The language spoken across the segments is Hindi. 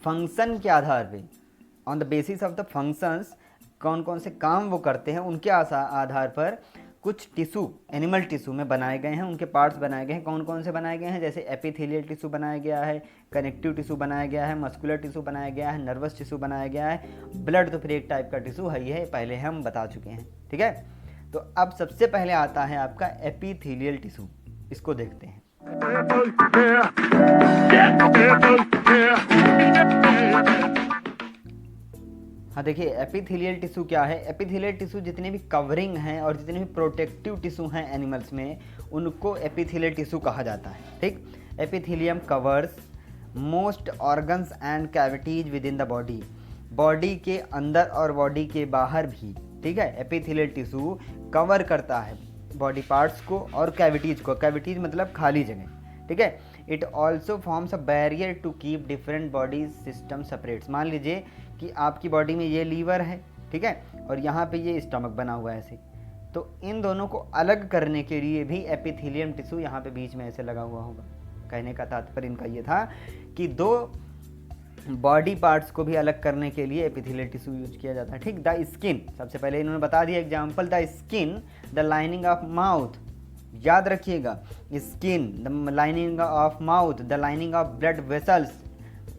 फंक्शन के आधार पे, on the basis of the functions, कौन कौन से काम वो करते हैं उनके आधार पर कुछ टिश्यू, एनिमल टिश्यू में बनाए गए हैं, उनके पार्ट्स बनाए गए हैं। कौन कौन से बनाए गए हैं? जैसे एपिथेलियल टिश्यू बनाया गया है, कनेक्टिव टिश्यू बनाया गया है, मस्कुलर टिश्यू बनाया गया है, नर्वस टिश्यू बनाया गया है, ब्लड तो फिर एक टाइप का टिश्यू है, ये पहले हम बता चुके हैं। ठीक है, तो अब सबसे पहले आता है आपका एपिथेलियल टिश्यू, इसको देखते हैं। हाँ देखिए, एपिथेलियल टिश्यू क्या है? एपिथेलियल टिश्यू जितने भी कवरिंग हैं और जितने भी प्रोटेक्टिव टिश्यू हैं एनिमल्स में, उनको एपिथेलियल टिश्यू कहा जाता है। ठीक, epithelium covers most organs and cavities with in the body, body के अंदर और बॉडी के बाहर भी। ठीक है, एपिथेलियल टिश्यू कवर करता है बॉडी पार्ट्स को और कैविटीज को। कैविटीज मतलब खाली जगह। ठीक है, it also forms a barrier to keep different body system separates. मान लीजिए कि आपकी बॉडी में ये लीवर है, ठीक है, और यहाँ पे ये स्टमक बना हुआ है ऐसे, तो इन दोनों को अलग करने के लिए भी एपिथेलियम टिश्यू यहाँ पे बीच में ऐसे लगा हुआ होगा। कहने का तात्पर्य इनका ये था कि दो बॉडी पार्ट्स को भी अलग करने के लिए एपिथेलियल टिश्यू यूज किया जाता है। ठीक, द स्किन, सबसे पहले इन्होंने बता दिया example, the skin the lining of mouth, याद रखिएगा, skin the lining of mouth, the lining of blood vessels,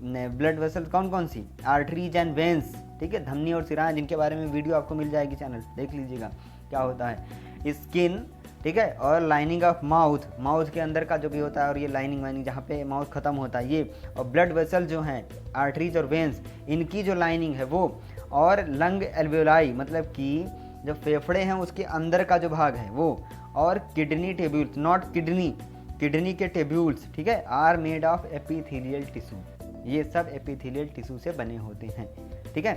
blood vessels कौन कौन सी? Arteries and veins. ठीक है, धमनी और सिराएं, जिनके बारे में वीडियो आपको मिल जाएगी, चैनल देख लीजिएगा क्या होता है। स्किन, ठीक है, और लाइनिंग ऑफ माउथ, माउथ के अंदर का जो भी होता है, और ये लाइनिंग वाइनिंग जहाँ पे माउथ खत्म होता है ये, और ब्लड वेसल जो हैं, आर्टरीज और वेंस, इनकी जो लाइनिंग है वो, और लंग एल्वेलाई मतलब कि जो फेफड़े हैं उसके अंदर का जो भाग है वो, और kidney tubules, not kidney, kidney के टेब्यूल्स, ठीक है, are made of epithelial tissue. ये सब एपिथेलियल टिश्यू से बने होते हैं। ठीक है,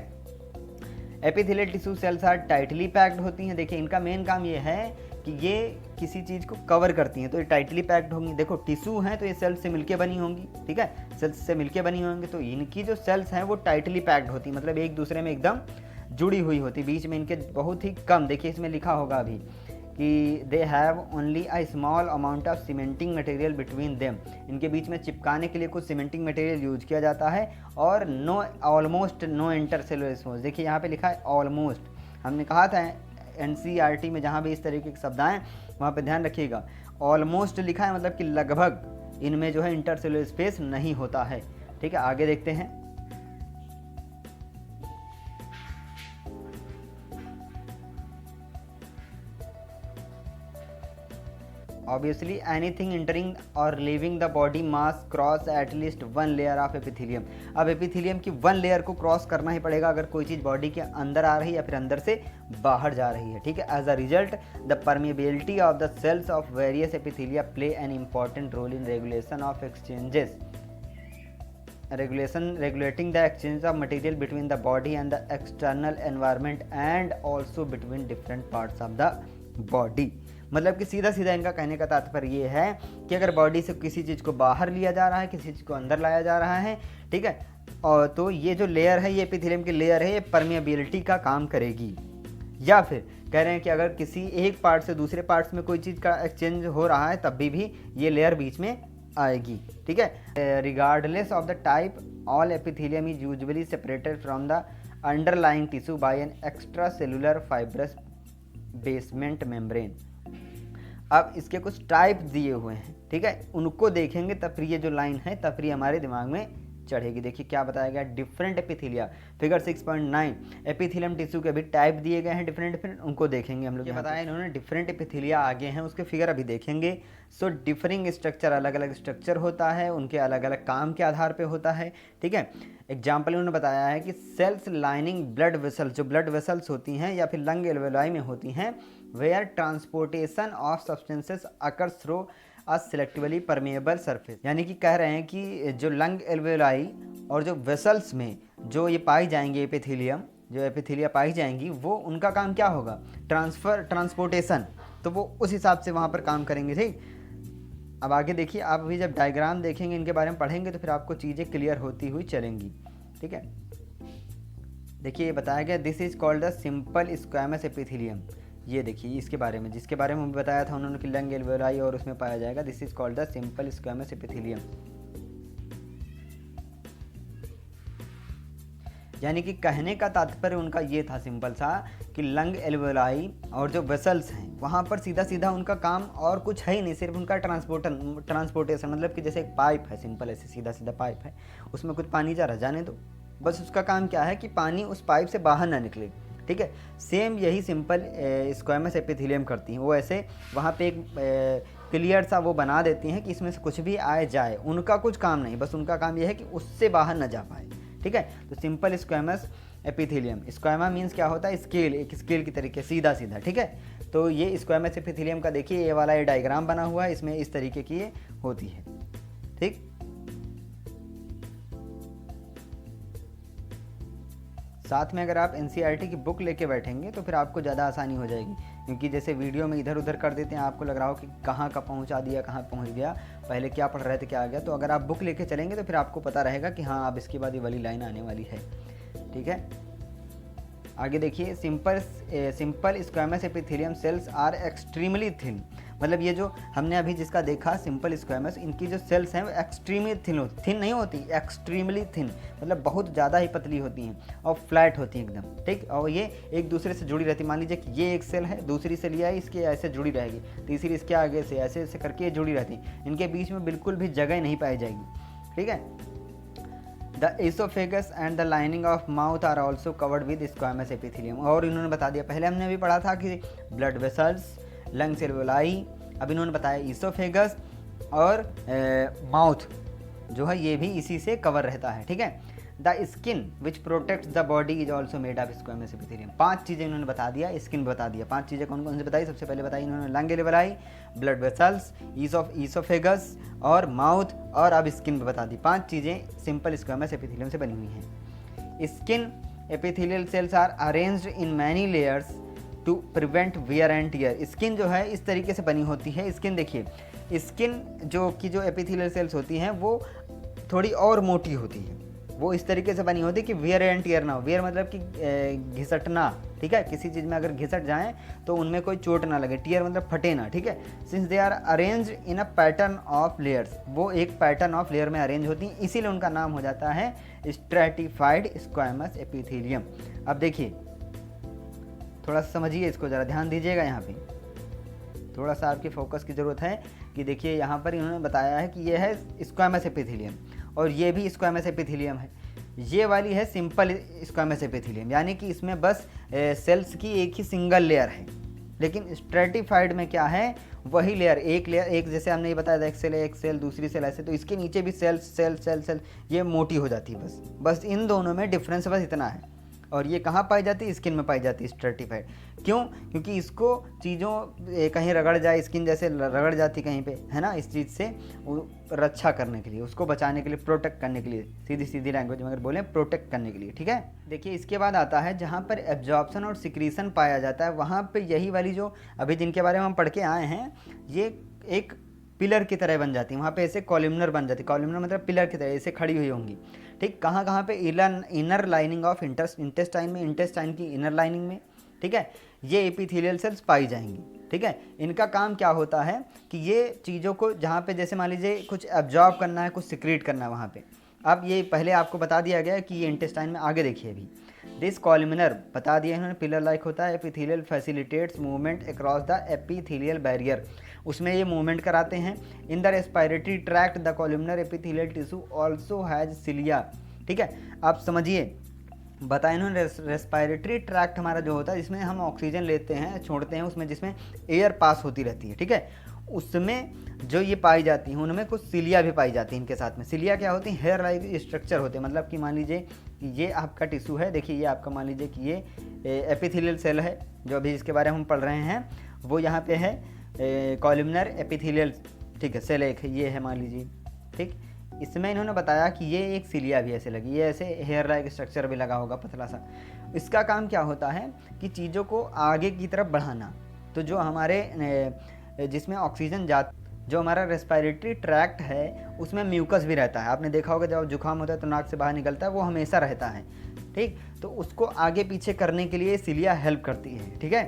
epithelial tissue cells are tightly packed होती हैं। देखिए, इनका मेन काम ये है कि ये किसी चीज़ को कवर करती हैं, तो ये टाइटली पैक्ड होंगी। देखो, टिश्यू हैं तो ये सेल्स से मिलके बनी होंगी। ठीक है, सेल्स से मिलके बनी होंगी, तो इनकी जो सेल्स हैं वो टाइटली पैक्ड होती, मतलब एक दूसरे में एकदम जुड़ी हुई होती, बीच में इनके बहुत ही कम, देखिए इसमें लिखा होगा अभी कि they have only a small amount of cementing material between them, इनके बीच में चिपकाने के लिए कुछ सीमेंटिंग मटेरियल यूज किया जाता है, और no, almost no intercellular space. देखिए यहाँ पे लिखा है ऑलमोस्ट, हमने कहा था NCERT में जहाँ भी इस तरीके के शब्द आए वहाँ पे ध्यान रखिएगा, ऑलमोस्ट लिखा है मतलब कि लगभग इनमें जो है इंटरसेलुलर स्पेस नहीं होता है। ठीक है, आगे देखते हैं। Obviously, anything entering or leaving the body must cross at least one layer of epithelium. अब एपिथेलियम की वन लेयर को क्रॉस करना ही पड़ेगा अगर कोई चीज़ बॉडी के अंदर आ रही है या फिर अंदर से बाहर जा रही है। ठीक है, as a result the permeability of the cells of various epithelia play an important role in regulation of exchanges, regulating the exchange of material between the body and the external environment and also between different parts of the body। मतलब कि सीधा सीधा इनका कहने का तात्पर्य ये है कि अगर बॉडी से किसी चीज़ को बाहर लिया जा रहा है, किसी चीज़ को अंदर लाया जा रहा है, ठीक है, और तो ये जो लेयर है, ये एपिथेलियम की लेयर है, ये परमिएबिलिटी का काम करेगी। या फिर कह रहे हैं कि अगर किसी एक पार्ट से दूसरे पार्ट्स में कोई चीज़ का एक्सचेंज हो रहा है तब भी ये लेयर बीच में आएगी। ठीक है, regardless of the type all epithelium is usually separated from the underlying tissue bye an extra cellular fibrous basement membrane. अब इसके कुछ टाइप दिए हुए हैं, ठीक है, उनको देखेंगे तब फिर ये जो लाइन है तब फिर हमारे दिमाग में चढ़ेगी। देखिए क्या बताया गया, different epithelia, figure 6.9, epithelium tissue के भी टाइप दिए गए हैं डिफरेंट, उनको देखेंगे हम लोग। ये बताया इन्होंने डिफरेंट एपिथेलिया आगे हैं, उसके फिगर अभी देखेंगे। सो डिफरिंग स्ट्रक्चर, अलग अलग स्ट्रक्चर होता है, उनके अलग अलग काम के आधार पे होता है। ठीक है, एग्जाम्पल उन्होंने बताया है कि सेल्स लाइनिंग ब्लड वेसल्स, जो ब्लड वेसल्स होती हैं या फिर लंग एल्वेलाई में होती हैं, where transportation of substances occurs through a selectively permeable surface. यानी कि कह रहे हैं कि जो लंग एल्वेलाई और जो वेसल्स में जो ये पाई जाएंगी एपिथेलियम, जो एपिथेलिया पाई जाएंगी, वो उनका काम क्या होगा, ट्रांसपोर्टेशन, तो वो उस हिसाब से वहाँ पर काम करेंगे। ठीक, अब आगे देखिए, आप अभी जब डायग्राम देखेंगे, इनके बारे में पढ़ेंगे तो फिर आपको चीज़ें क्लियर होती हुई चलेंगी। ठीक है, देखिए ये बताया गया, this is called the simple squamous epithelium. ये देखिए इसके बारे में, जिसके बारे में बताया था उन्होंने कि लंग एल्वेलाई और उसमें पाया जाएगा, this is called the simple squamous epithelium. यानी कि कहने का तात्पर्य उनका ये था सिंपल सा कि लंग एल्वेलाई और जो वेसल्स हैं वहाँ पर सीधा सीधा उनका काम और कुछ है ही नहीं, सिर्फ उनका ट्रांसपोर्टेशन, मतलब कि जैसे एक पाइप है, सिंपल ऐसे सीधा सीधा पाइप है, उसमें कुछ पानी जा रहा, जाने दो, बस उसका काम क्या है कि पानी उस पाइप से बाहर ना निकले। ठीक है, सेम यही सिंपल स्क्वैमस एपिथेलियम करती हैं। वो ऐसे वहाँ पे एक क्लियर सा वो बना देती हैं कि इसमें से कुछ भी आए जाए, उनका कुछ काम नहीं, बस उनका काम यह है कि उससे बाहर न जा पाए। ठीक है, तो सिंपल स्क्वैमस एपिथेलियम, स्क्वैमा मीन्स क्या होता है, स्केल, एक स्केल की तरीके सीधा सीधा। ठीक है, तो ये स्क्वैमस एपिथेलियम का देखिए ये वाला ये डायग्राम बना हुआ है, इसमें इस तरीके की ये होती है। ठीक, साथ में अगर आप एनसीईआरटी की बुक लेके बैठेंगे तो फिर आपको ज़्यादा आसानी हो जाएगी, क्योंकि जैसे वीडियो में इधर उधर कर देते हैं, आपको लग रहा हो कि कहाँ का पहुँचा दिया, कहाँ पहुँच गया, पहले क्या पढ़ रहे थे क्या आ गया। तो अगर आप बुक लेके चलेंगे तो फिर आपको पता रहेगा कि हाँ अब इसके बाद ये वाली लाइन आने वाली है। ठीक है, आगे देखिए, simple squamous epithelium cells are extremely thin, मतलब ये जो हमने अभी जिसका देखा सिंपल स्क्वैमस, इनकी जो सेल्स हैं वो एक्सट्रीमली थिन नहीं होती, एक्सट्रीमली थिन मतलब बहुत ज़्यादा ही पतली होती हैं और फ्लैट होती हैं एकदम। ठीक, और ये एक दूसरे से जुड़ी रहती है। मान लीजिए कि ये एक सेल है, दूसरी सेल ये है, इसके ऐसे जुड़ी रहेगी, तीसरी इसके आगे से ऐसे ऐसे करके ये जुड़ी रहती है, इनके बीच में बिल्कुल भी जगह नहीं पाई जाएगी। ठीक है, the esophagus and the lining of mouth are also covered with squamous epithelium. और इन्होंने बता दिया, पहले हमने अभी पढ़ा था कि ब्लड वेसल्स, लंग्स एल्वेलाई, अब इन्होंने बताया ईसोफेगस और माउथ जो है ये भी इसी से कवर रहता है। ठीक है, the skin which protects the body is also made of squamous epithelium. 5 चीज़ें इन्होंने बता दिया, स्किन बता दिया, 5 चीज़ें कौन कौन से बताई। सबसे पहले बताई इन्होंने lung alveoli, blood vessels, oesophagus और माउथ, और अब स्किन बता दी। 5 चीज़ें सिंपल स्क्वैमस एपिथेलियम से बनी हुई हैं। Skin epithelial cells are arranged in many layers to prevent wear and tear. Skin जो है इस तरीके से बनी होती है। स्किन देखिए, स्किन जो एपिथेलियल सेल्स होती हैं वो थोड़ी और मोटी होती है, वो इस तरीके से बनी होती है कि वियर एंड टियर ना हो। वियर मतलब कि घिसटना, ठीक है, किसी चीज़ में अगर घिसट जाएं तो उनमें कोई चोट ना लगे। टियर मतलब फटे ना। ठीक है, since they are arranged in a pattern of layers, वो एक पैटर्न ऑफ लेयर में अरेंज होती हैं, इसीलिए उनका नाम हो जाता है स्ट्रैटिफाइड स्क्वैमस एपिथेलियम। अब देखिए थोड़ा सा समझिए इसको, ज़रा ध्यान दीजिएगा, यहाँ पे थोड़ा सा आपकी फोकस की ज़रूरत है कि देखिए यहाँ पर इन्होंने बताया है कि ये है स्क्वैमस एपिथेलियम और ये भी स्क्वैमस एपिथेलियम है। ये वाली है सिंपल स्क्वैमस एपिथेलियम, यानी कि इसमें बस सेल्स की एक ही सिंगल लेयर है। लेकिन स्ट्रैटिफाइड में क्या है, वही लेयर, एक लेयर, एक जैसे हमने ये बताया था, एक सेल दूसरी सेल ऐसे, तो इसके नीचे भी सेल ये मोटी हो जाती है। बस इन दोनों में डिफरेंस बस इतना है। और ये कहाँ पाई जाती है, स्किन में पाई जाती है स्ट्रैटिफाइड। क्यों? क्योंकि इसको चीज़ों कहीं रगड़ जाए, स्किन जैसे रगड़ जाती कहीं पे, है ना, इस चीज़ से रक्षा करने के लिए, उसको बचाने के लिए, प्रोटेक्ट करने के लिए, सीधी लैंग्वेज में अगर बोलें प्रोटेक्ट करने के लिए। ठीक है, देखिए इसके बाद आता है जहाँ पर एब्जॉर्प्शन और सिक्रीशन पाया जाता है, वहाँ पर यही वाली जो अभी जिनके बारे में हम पढ़ के आए हैं, ये एक पिलर की तरह बन जाती है। वहाँ पे ऐसे कॉलमनर बन जाती है, कॉलमनर मतलब पिलर की तरह ऐसे खड़ी हुई होंगी। ठीक, कहाँ पे, इनर लाइनिंग ऑफ इंटेस्टाइन में, इंटेस्टाइन की इनर लाइनिंग में। ठीक है, ये एपिथेलियल सेल्स पाई जाएंगी। ठीक है, इनका काम क्या होता है कि ये चीज़ों को जहाँ पे जैसे मान लीजिए कुछ एब्जॉर्ब करना है, कुछ सिक्रीट करना है वहाँ पे। अब ये पहले आपको बता दिया गया है कि ये इंटेस्टाइन में, आगे देखिए अभी दिस कॉलमनर बता दिया इन्होंने, पिलर लाइक होता है। Epithelial facilitates movement across the epithelial barrier, उसमें ये मूवमेंट कराते हैं। In the respiratory tract the columnar epithelial tissue also has cilia. ठीक है, आप समझिए, बताया इन्होंने रेस्पिरेटरी ट्रैक्ट हमारा जो होता है जिसमें हम ऑक्सीजन लेते हैं, छोड़ते हैं, उसमें जिसमें एयर पास होती रहती है। ठीक है, उसमें जो ये पाई जाती हैं उनमें कुछ सिलिया भी पाई जाती हैं इनके साथ में। सिलिया क्या होती हैं, हेयर लाइक स्ट्रक्चर होते हैं। मतलब कि मान लीजिए कि ये आपका टिश्यू है, देखिए ये आपका मान लीजिए कि ये एपिथेलियल सेल है जो अभी जिसके बारे में हम पढ़ रहे हैं, वो यहाँ पे है कॉलमनर एपिथेलियल। ठीक है, सेल एक है, ये है मान लीजिए। ठीक, इसमें इन्होंने बताया कि ये एक सिलिया भी ऐसे लगी, ये ऐसे हेयर लाइक स्ट्रक्चर भी लगा होगा पतला सा। इसका काम क्या होता है कि चीज़ों को आगे की तरफ बढ़ाना। तो जो हमारे जिसमें ऑक्सीजन जो हमारा रेस्पिरेटरी ट्रैक्ट है उसमें म्यूकस भी रहता है। आपने देखा होगा जब जुकाम होता है तो नाक से बाहर निकलता है, वो हमेशा रहता है। ठीक, तो उसको आगे पीछे करने के लिए सिलिया हेल्प करती है। ठीक है,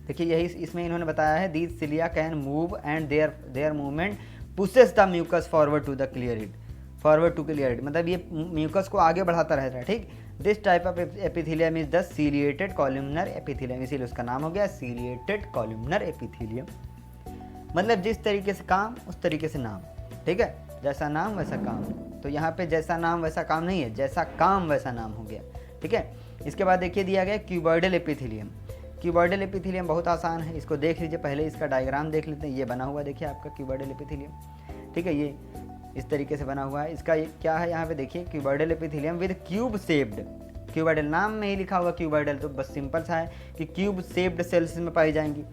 देखिए यही इसमें इन्होंने बताया है, these cilia can move and their movement pushes the mucus forward to clear it, मतलब ये म्यूकस को आगे बढ़ाता रहता है। ठीक, this type of epithelium is the ciliated columnar epithelium, इसीलिए उसका नाम हो गया सीलिएटेड कॉलमनर एपिथेलियम। मतलब जिस तरीके से काम उस तरीके से नाम, ठीक है, जैसा नाम वैसा काम। तो यहाँ पे जैसा नाम वैसा काम नहीं है, जैसा काम वैसा नाम हो गया, ठीक है। इसके बाद देखिए दिया गया क्यूबॉइडल एपिथेलियम। क्यूबॉइडल एपिथेलियम बहुत आसान है, इसको देख लीजिए, पहले इसका डायग्राम देख लेते हैं। ये बना हुआ देखिए आपका क्यूबॉइडल एपिथेलियम, ठीक है, ये इस तरीके से बना हुआ है। इसका ये क्या है, यहाँ पे देखिए cuboidal epithelium with cube shaped, cuboidal नाम में ही लिखा हुआ क्यूबॉइडल, तो बस सिंपल सा है कि क्यूब शेप्ड सेल्स में पाई जाएंगी।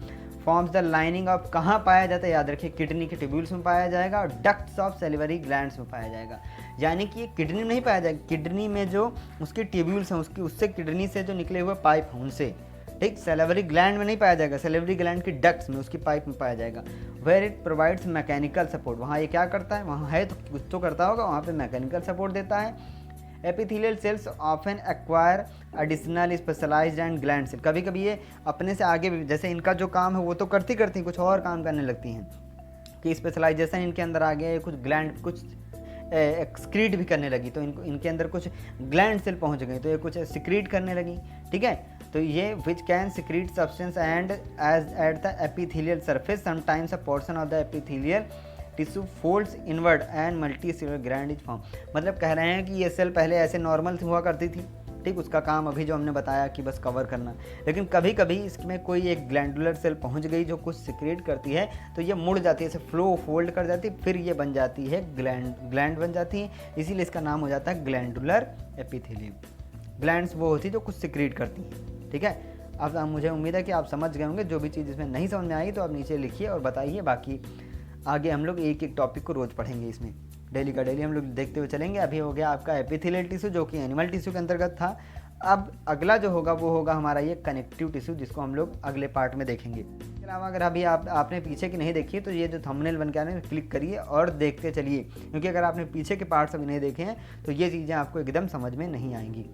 फॉर्म्स द लाइनिंग ऑफ, कहाँ पाया जाता है, याद रखिए किडनी के ट्यूब्यूल्स में पाया जाएगा और डक्ट्स ऑफ सेलिवरी ग्लैंड्स में पाया जाएगा। यानी कि ये किडनी में नहीं पाया जाएगा, किडनी में जो उसके ट्यूब्यूल्स हैं उसकी उससे किडनी से जो निकले हुए पाइप हैं उनसे, ठीक। सेलिवरी ग्लैंड में नहीं पाया जाएगा, सेलिवरी ग्लैंड की डक्ट्स में, उसकी पाइप में पाया जाएगा। Where it provides mechanical support, वहाँ ये क्या करता है, वहाँ है तो कुछ तो करता होगा, वहाँ पे मैकेनिकल सपोर्ट देता है। Epithelial cells often acquire additional specialised and gland cell, कभी कभी ये अपने से आगे भी, जैसे इनका जो काम है वो तो करती कुछ और काम करने लगती हैं, कि स्पेशलाइजेशन इनके अंदर आ गया, कुछ ग्लैंड कुछ एक्सक्रीट भी करने लगी, तो इनके अंदर कुछ ग्लैंड सेल पहुंच गई तो ये कुछ सिक्रीट करने लगी, ठीक है। तो ये which can secrete substance and as at the epithelial surface sometimes a portion of the epithelial tissue folds inward and multi cellular gland is form. मतलब कह रहे हैं कि ये सेल पहले ऐसे नॉर्मल हुआ करती थी, ठीक, उसका काम अभी जो हमने बताया कि बस कवर करना, लेकिन कभी कभी इसमें कोई एक ग्लैंडुलर सेल पहुंच गई जो कुछ सिक्रेट करती है, तो ये मुड़ जाती है, इसे फ्लो फोल्ड कर जाती है, फिर ये बन जाती है ग्लैंड बन जाती है, इसीलिए इसका नाम हो जाता है ग्लैंडुलर एपिथेलियम। ग्लैंड्स वो होती है जो कुछ सिक्रेट करती हैं, ठीक है। अब मुझे उम्मीद है कि आप समझ गए होंगे, जो भी चीज़ इसमें नहीं समझ में आई तो आप नीचे लिखिए और बताइए, बाकी आगे हम लोग एक एक टॉपिक को रोज़ पढ़ेंगे, इसमें डेली का डेली हम लोग देखते हुए चलेंगे। अभी हो गया आपका एपिथेलियल टिश्यू जो कि एनिमल टिश्यू के अंतर्गत था। अब अगला जो होगा वो होगा हमारा ये कनेक्टिव टिश्यू, जिसको हम लोग अगले पार्ट में देखेंगे। इसके अलावा अगर अभी आपने पीछे की नहीं देखी तो ये जो थंबनेल बन के आने क्लिक करिए और देखते चलिए, क्योंकि अगर आपने पीछे के पार्ट्स अभी नहीं देखे हैं तो ये चीज़ें आपको एकदम समझ में नहीं आएंगी।